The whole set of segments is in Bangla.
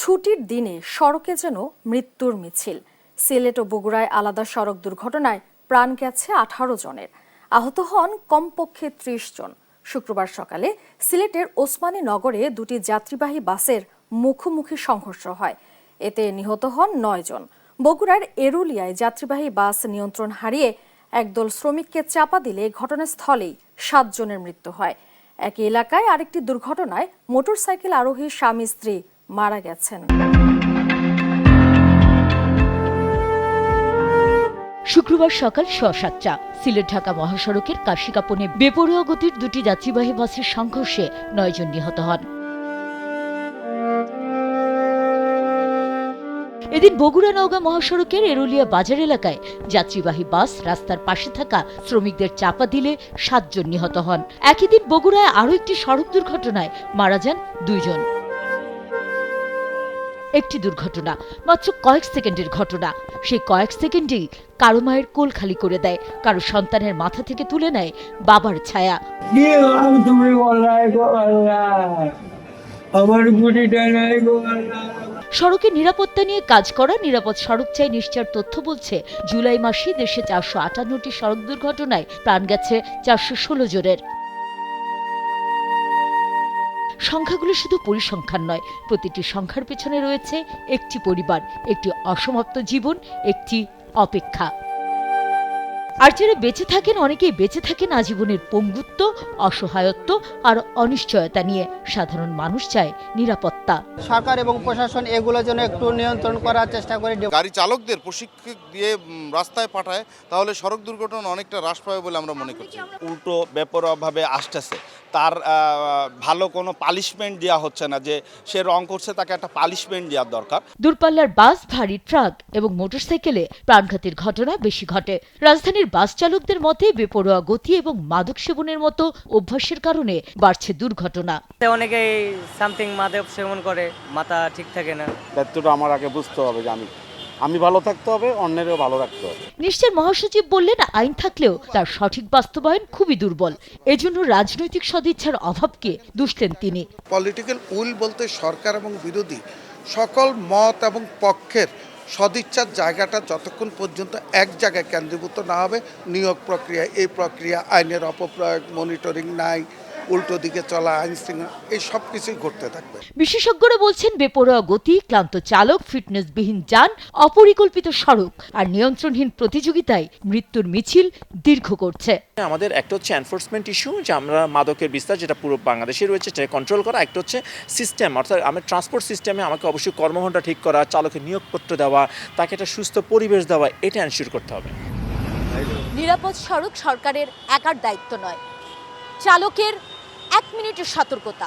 ছুটির দিনে সড়কে যেন মৃত্যুর মিছিল। সিলেট ও বগুড়ায় আলাদা সড়ক দুর্ঘটনায় প্রাণ গেছে 18 জনের, আহত হন কমপক্ষে 30 জন। শুক্রবার সকালে সিলেটের ওসমানী নগরে দুটি যাত্রীবাহী বাসের মুখোমুখি সংঘর্ষ হয়, এতে নিহত হন 9 জন। বগুড়ার এরুলিয়ায় যাত্রীবাহী বাস নিয়ন্ত্রণ হারিয়ে একদল শ্রমিককে চাপা দিলে ঘটনাস্থলেই 7 জনের মৃত্যু হয়। একই এলাকায় আরেকটি দুর্ঘটনায় মোটরসাইকেল আরোহী স্বামী স্ত্রী মারা গেছেন। শুক্রবার সকাল 7:30 সিলেট ঢাকা মহাসড়কের কাশিকাপনে বেপরোয়া গতির দুটি যাত্রীবাহী বাসের সংঘর্ষে 9 জন নিহত হন। এদিন বগুড়া নওগাঁ মহাসড়কের এরুলিয়া বাজার এলাকায় যাত্রীবাহী বাস রাস্তার পাশে থাকা শ্রমিকদের চাপা দিলে 7 জন নিহত হন। একই দিন বগুড়ায় আরও একটি সড়ক দুর্ঘটনায় মারা যান 2 জন। একটি দুর্ঘটনা মাত্র কয়েক সেকেন্ডের ঘটনা, সেই কয়েক সেকেন্ডেই কারো মায়ের কোল খালি করে দেয়, কারো সন্তানের মাথা থেকে তুলে নেয় বাবার ছায়া। সড়কের নিরাপত্তা নিয়ে কাজ করা নিরাপদ সড়ক চাই নিশ্চয়ের তথ্য বলছে, জুলাই মাসে দেশে 458টি সড়ক দুর্ঘটনায় প্রাণ গেছে 416 জনের। সংখ্যাগুলো শুধু পরিসংখ্যান নয়, প্রতিটি সংখ্যার পেছনে রয়েছে একটি পরিবার, একটি অসমাপ্ত জীবন, একটি অপেক্ষা। আর যারা বেঁচে থাকেন, অনেকেই বেঁচে থাকেন আজীবনের পঙ্গুত্ব, অসহায়ত্ব আর অনিশ্চয়তা নিয়ে। সাধারণ মানুষ চায় নিরাপত্তা। সরকার এবং প্রশাসন এগুলোর জন্য একটু নিয়ন্ত্রণ করার চেষ্টা করে। গাড়ি চালকদের প্রশিক্ষণ দিয়ে রাস্তায় পাঠায়, তাহলে সড়ক দুর্ঘটনা অনেকটা হ্রাস পাবে বলে আমরা মনে করছি। উল্টো বেপরোয়াভাবে আসতেছে, তার ভালো কোনো পানিশমেন্ট দেওয়া হচ্ছে না, যে সে রং করছে তাকে একটা পানিশমেন্ট দেওয়ার দরকার। দূরপাল্লার বাস, ভারী ট্রাক এবং মোটরসাইকেলে প্রাণঘাতীর ঘটনা বেশি ঘটে। রাজধানীর বাস চালকদের মতে বেপরোয়া গতি এবং মাদক সেবনের মতো অভ্যাসের কারণে বাড়ছে দুর্ঘটনা। অনেকেই সামথিং মাদক সেবন করে, মাথা ঠিক থাকে না। দায়িত্বটা আমার আগে বুঝতে হবে যে আমি ভালো থাকতে হবে, অন্যেরও ভালো রাখতে হবে। নিশ্চয় মহাসচিব বললেন, আইন থাকলেও তার সঠিক বাস্তবায়ন খুবই দুর্বল। এজন্য রাজনৈতিক সদিচ্ছার অভাবকে দুষলেন তিনি। পলিটিক্যাল উইল বলতে সরকার এবং বিরোধী সকল মত এবং পক্ষের সদিচ্ছার জায়গাটা যতক্ষণ পর্যন্ত এক জায়গায় কেন্দ্রীভূত না হবে, নিয়োগ প্রক্রিয়া, এই প্রক্রিয়া, আইনের অপপ্রয়োগ, মনিটরিং নাই, উল্টো দিকে চলা, আইন শৃঙ্খলা, এই সব কিছুই ঘটতে থাকবে। বিশেষজ্ঞরা বলছেন, বেপরোয়া গতি, ক্লান্ত চালক, ফিটনেসবিহীন যান, অপরিকল্পিত সড়ক আর নিয়ন্ত্রণহীন প্রতিযোগিতায় মৃত্যুর মিছিল দীর্ঘ করছে। আমাদের একটা হচ্ছে এনফোর্সমেন্ট ইস্যু, যে আমরা মাদকের বিস্তার যেটা পুরো বাংলাদেশে রয়েছে সেটা কন্ট্রোল করা। একটা হচ্ছে সিস্টেম, অর্থাৎ আমার ট্রান্সপোর্ট সিস্টেমে আমাকে অবশ্যই কর্মঘণ্টা ঠিক করা, চালকের নিয়োগপত্র দেওয়া, তাকে একটা সুস্থ পরিবেশ দেওয়া, এটা এনশিওর করতে হবে। নিরাপদ সড়ক সরকারের একার দায়িত্ব নয়, চালকের 1 মিনিটের সতর্কতা,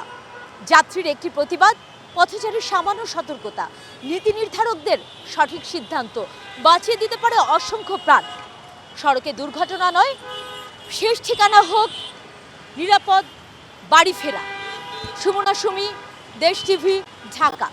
যাত্রীর একটি প্রতিবাদ, পথচারীর সামান্য সতর্কতা, নীতি নির্ধারকদের সঠিক সিদ্ধান্ত বাঁচিয়ে দিতে পারে অসংখ্য প্রাণ। সড়কে দুর্ঘটনা নয়, শেষ ঠিকানা হোক নিরাপদ বাড়ি ফেরা। সুমনা সুমি, দেশ টিভি, ঢাকা।